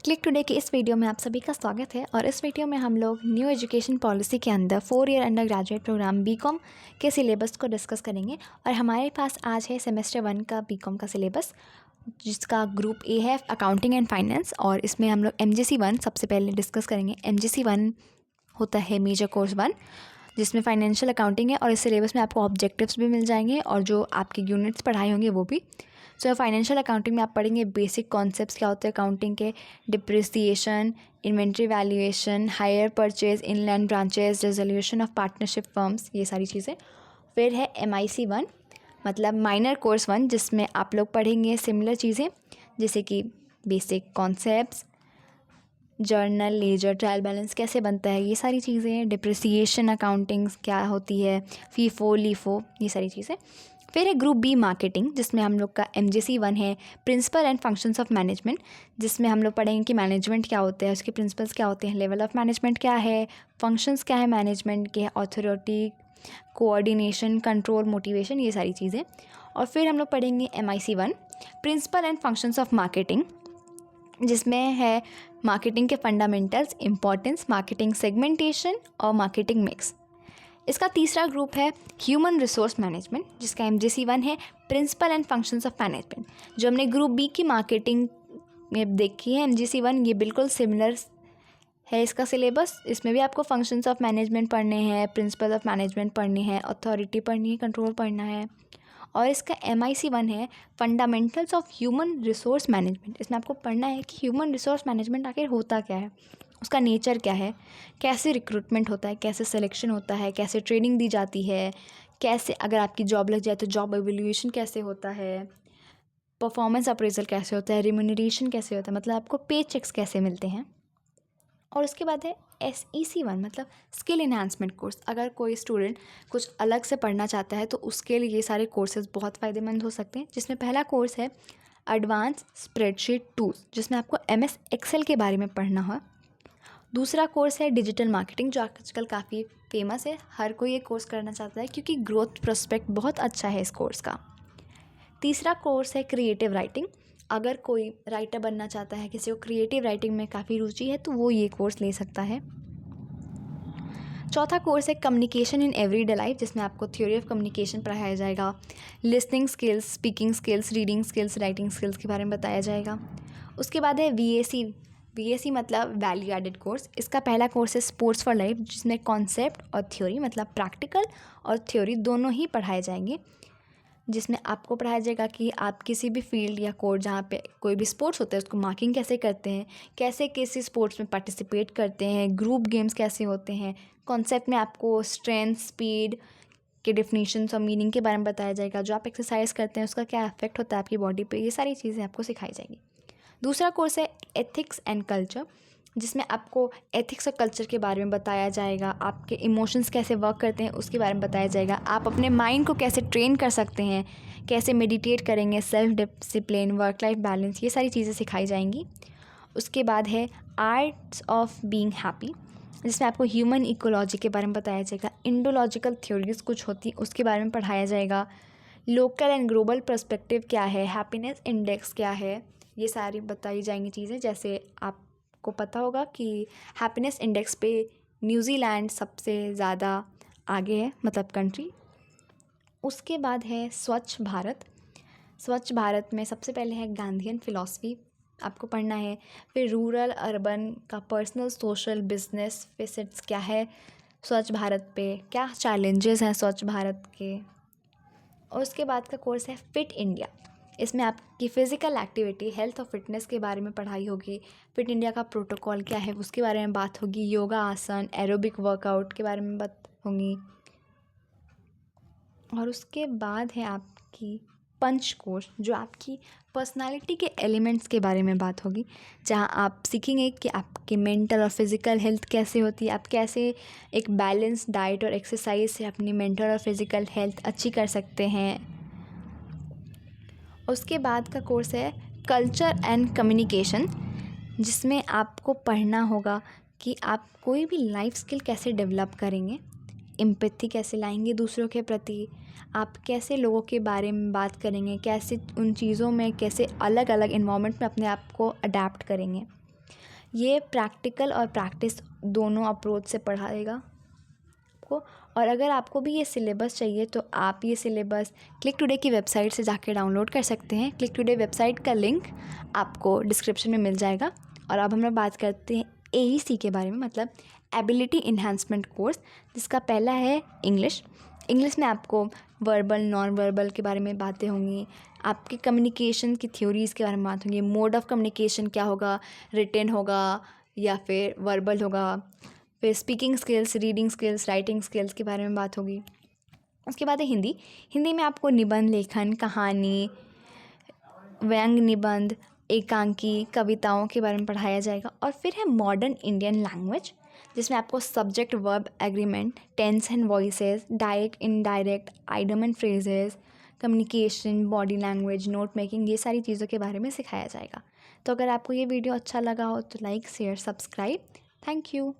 Click today की इस video में आप सभी का स्वागत है। और इस वीडियो में हम लोग न्यू एजुकेशन पॉलिसी के अंदर 4 year undergraduate programme BCom के सिलेबस को डिस्कस करेंगे। और हमारे पास आज है सेमेस्टर 1 का बीकॉम का सिलेबस, जिसका ग्रुप ए है अकाउंटिंग एंड फाइनेंस। और इसमें हम लोग MGC 1 सबसे पहले डिस्कस करेंगे। MGC 1 होता है मेजर कोर्स 1, जिसमें फाइनेंशियल अकाउंटिंग है। और इस सिलेबस में आपको ऑब्जेक्टिव्स भी मिल जाएंगे और जो आपके यूनिट्स पढ़ाए होंगे वो भी। सो फाइनेंशियल अकाउंटिंग में आप पढ़ेंगे बेसिक कॉन्सेप्ट्स क्या होते हैं अकाउंटिंग के, depreciation, inventory valuation, hire purchase, inland branches, resolution of partnership firms, ये सारी चीज़ें। फिर है MIC 1 मतलब माइनर कोर्स 1, जिसमें आप लोग पढ़ेंगे सिमिलर चीज़ें जैसे कि basic concepts, journal, ledger, trial balance कैसे बनता है, ये सारी चीज़ें, डिप्रिसिएशन अकाउंटिंग क्या होती है, फीफो लीफो, ये सारी चीज़ें। फिर है ग्रुप बी मार्केटिंग, जिसमें हम लोग का MGC 1 है principle and functions of management, जिसमें हम लोग पढ़ेंगे कि मैनेजमेंट क्या होता है, उसके प्रिंसिपल्स क्या होते हैं, लेवल ऑफ मैनेजमेंट क्या है, फंक्शंस क्या है मैनेजमेंट के, अथॉरिटी, कोऑर्डिनेशन, कंट्रोल, मोटिवेशन, ये सारी चीज़ें। और फिर हम लोग पढ़ेंगे MIC 1 principle and functions of marketing, जिसमें है मार्केटिंग के फंडामेंटल्स, इंपॉर्टेंस, मार्केटिंग सेगमेंटेशन और मार्केटिंग मिक्स। इसका तीसरा ग्रुप है ह्यूमन रिसोर्स मैनेजमेंट, जिसका MGC 1 है principle and functions of management. जो हमने ग्रुप बी की मार्केटिंग में देखी है MGC 1, ये बिल्कुल सिमिलर है इसका सिलेबस। इसमें भी आपको फंक्शंस ऑफ मैनेजमेंट पढ़ने हैं, प्रिंसिपल ऑफ मैनेजमेंट पढ़नी है, अथॉरिटी पढ़नी है, कंट्रोल पढ़ना है। और इसका MIC 1 है fundamentals of human resource management. इसमें आपको पढ़ना है कि ह्यूमन रिसोर्स मैनेजमेंट आखिर होता क्या है, उसका नेचर क्या है, कैसे रिक्रूटमेंट होता है, कैसे सिलेक्शन होता है, कैसे ट्रेनिंग दी जाती है, कैसे अगर आपकी जॉब लग जाए तो जॉब एवेल्यूएशन कैसे होता है, परफॉर्मेंस अप्रेजल कैसे होता है, रिम्यूनरेशन कैसे होता है, मतलब आपको पे चेक्स कैसे मिलते हैं। और उसके बाद है SEC 1 मतलब स्किल इन्हांसमेंट कोर्स। अगर कोई स्टूडेंट कुछ अलग से पढ़ना चाहता है तो उसके लिए ये सारे कोर्सेज बहुत फ़ायदेमंद हो सकते हैं। जिसमें पहला कोर्स है एडवांस स्प्रेडशीट टूल्स, जिसमें आपको MS Excel के बारे में पढ़ना है। दूसरा कोर्स है डिजिटल मार्केटिंग, जो आजकल काफ़ी फेमस है, हर कोई ये कोर्स करना चाहता है क्योंकि ग्रोथ प्रोस्पेक्ट बहुत अच्छा है इस कोर्स का। तीसरा कोर्स है क्रिएटिव राइटिंग। अगर कोई राइटर बनना चाहता है, किसी को क्रिएटिव राइटिंग में काफ़ी रुचि है, तो वो ये कोर्स ले सकता है। चौथा कोर्स है कम्युनिकेशन इन एवरीडे लाइफ, जिसमें आपको थ्योरी ऑफ कम्युनिकेशन पढ़ाया जाएगा, listening skills, speaking skills, reading skills, writing skills के बारे में बताया जाएगा। उसके बाद है VAC मतलब वैल्यू एडेड कोर्स। इसका पहला कोर्स है स्पोर्ट्स फॉर लाइफ, जिसमें कॉन्सेप्ट और थ्योरी मतलब प्रैक्टिकल और थ्योरी दोनों ही पढ़ाए जाएंगे। जिसमें आपको पढ़ाया जाएगा कि आप किसी भी फील्ड या कोर्स जहाँ पे कोई भी स्पोर्ट्स होता है उसको मार्किंग कैसे करते हैं, कैसे किसी स्पोर्ट्स में पार्टिसिपेट करते हैं, ग्रुप गेम्स कैसे होते हैं। कॉन्सेप्ट में आपको स्ट्रेंथ, स्पीड के डिफिनीशंस और मीनिंग के बारे में बताया जाएगा। जो आप एक्सरसाइज करते हैं उसका क्या इफेक्ट होता है आपकी बॉडी पे, ये सारी चीज़ें आपको सिखाई जाएंगी। दूसरा कोर्स है एथिक्स एंड कल्चर, जिसमें आपको एथिक्स और कल्चर के बारे में बताया जाएगा, आपके इमोशंस कैसे वर्क करते हैं उसके बारे में बताया जाएगा, आप अपने माइंड को कैसे ट्रेन कर सकते हैं, कैसे मेडिटेट करेंगे, self discipline, work life balance, ये सारी चीज़ें सिखाई जाएंगी। उसके बाद है आर्ट्स ऑफ बीइंग हैप्पी, जिसमें आपको ह्यूमन इकोलॉजी के बारे में बताया जाएगा, इंडोलॉजिकल थ्योरीज कुछ होती उसके बारे में पढ़ाया जाएगा, लोकल एंड ग्लोबल पर्सपेक्टिव क्या है, हैप्पीनेस इंडेक्स क्या है, ये सारी बताई जाएंगी चीज़ें। जैसे आपको पता होगा कि हैप्पीनेस इंडेक्स पे न्यूजीलैंड सबसे ज़्यादा आगे है, मतलब कंट्री। उसके बाद है स्वच्छ भारत। स्वच्छ भारत में सबसे पहले है गांधीयन फिलॉसफी आपको पढ़ना है। फिर रूरल अर्बन का पर्सनल सोशल बिजनेस फेसेट्स क्या है, स्वच्छ भारत पे क्या चैलेंजेस हैं स्वच्छ भारत के। और उसके बाद का कोर्स है फिट इंडिया। इसमें आपकी फ़िज़िकल एक्टिविटी, हेल्थ और फिटनेस के बारे में पढ़ाई होगी। फिट इंडिया का प्रोटोकॉल क्या है उसके बारे में बात होगी, योगा आसन, एरोबिक वर्कआउट के बारे में बात होगी। और उसके बाद है आपकी पंच कोर्स, जो आपकी पर्सनालिटी के एलिमेंट्स के बारे में बात होगी, जहां आप सीखेंगे कि आपकी मेंटल और फिज़िकल हेल्थ कैसे होती है, आप कैसे एक बैलेंस डाइट और एक्सरसाइज से अपनी मेंटल और फिज़िकल हेल्थ अच्छी कर सकते हैं। उसके बाद का कोर्स है कल्चर एंड कम्युनिकेशन, जिसमें आपको पढ़ना होगा कि आप कोई भी लाइफ स्किल कैसे डेवलप करेंगे, एम्पैथी कैसे लाएंगे दूसरों के प्रति, आप कैसे लोगों के बारे में बात करेंगे, कैसे उन चीज़ों में कैसे अलग अलग इन्वायरमेंट में अपने आप को अडेप्ट करेंगे। ये प्रैक्टिकल और प्रैक्टिस दोनों अप्रोच से पढ़ाएगा आपको। और अगर आपको भी ये सिलेबस चाहिए तो आप ये सिलेबस क्लिक टुडे की वेबसाइट से जाके डाउनलोड कर सकते हैं। क्लिक टुडे वेबसाइट का लिंक आपको डिस्क्रिप्शन में मिल जाएगा। और अब हम लोग बात करते हैं AEC के बारे में, मतलब एबिलिटी इन्हांसमेंट कोर्स, जिसका पहला है इंग्लिश। इंग्लिश में आपको वर्बल नॉन वर्बल के बारे में बातें होंगी, आपके कम्युनिकेशन की थ्योरीज़ के बारे में बात होंगी, मोड ऑफ़ कम्युनिकेशन क्या होगा, रिटन होगा या फिर वर्बल होगा, फिर speaking skills, reading skills, writing skills के बारे में बात होगी। उसके बाद है हिंदी। हिंदी में आपको निबंध लेखन, कहानी, व्यंग निबंध, एकांकी, कविताओं के बारे में पढ़ाया जाएगा। और फिर है मॉडर्न इंडियन लैंग्वेज, जिसमें आपको subject verb agreement, tense and voices, direct indirect, idiom and phrases, communication, body language, note making, ये सारी चीज़ों के बारे में सिखाया जाएगा। तो अगर आपको ये वीडियो अच्छा लगा हो तो like, share, subscribe. Thank you.